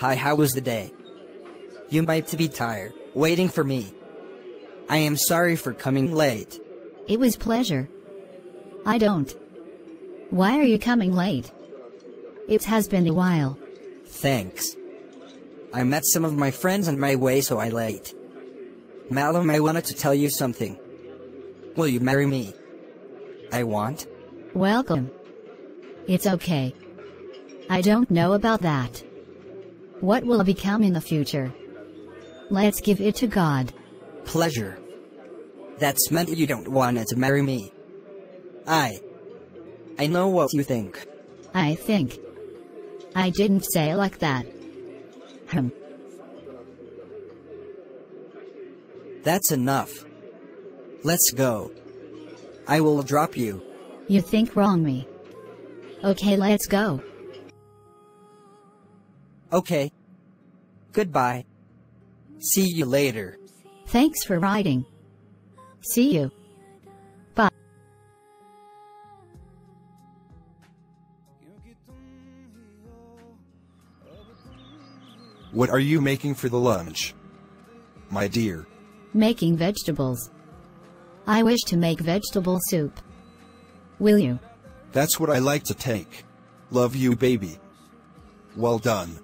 Hi, how was the day? You might be tired, waiting for me. I am sorry for coming late. It was pleasure. I don't. Why are you coming late? It has been a while. Thanks. I met some of my friends on my way, so I late. Malum, I wanted to tell you something. Will you marry me? I want. Welcome. It's okay. I don't know about that. What will become in the future? Let's give it to God. Pleasure. That's meant you don't want to marry me. I know what you think. I think. I didn't say like that. That's enough. Let's go. I will drop you. You think wrong me. Okay, let's go. Okay. Goodbye. See you later. Thanks for riding. See you. Bye. What are you making for the lunch, my dear? Making vegetables. I wish to make vegetable soup. Will you? That's what I like to take. Love you, baby. Well done.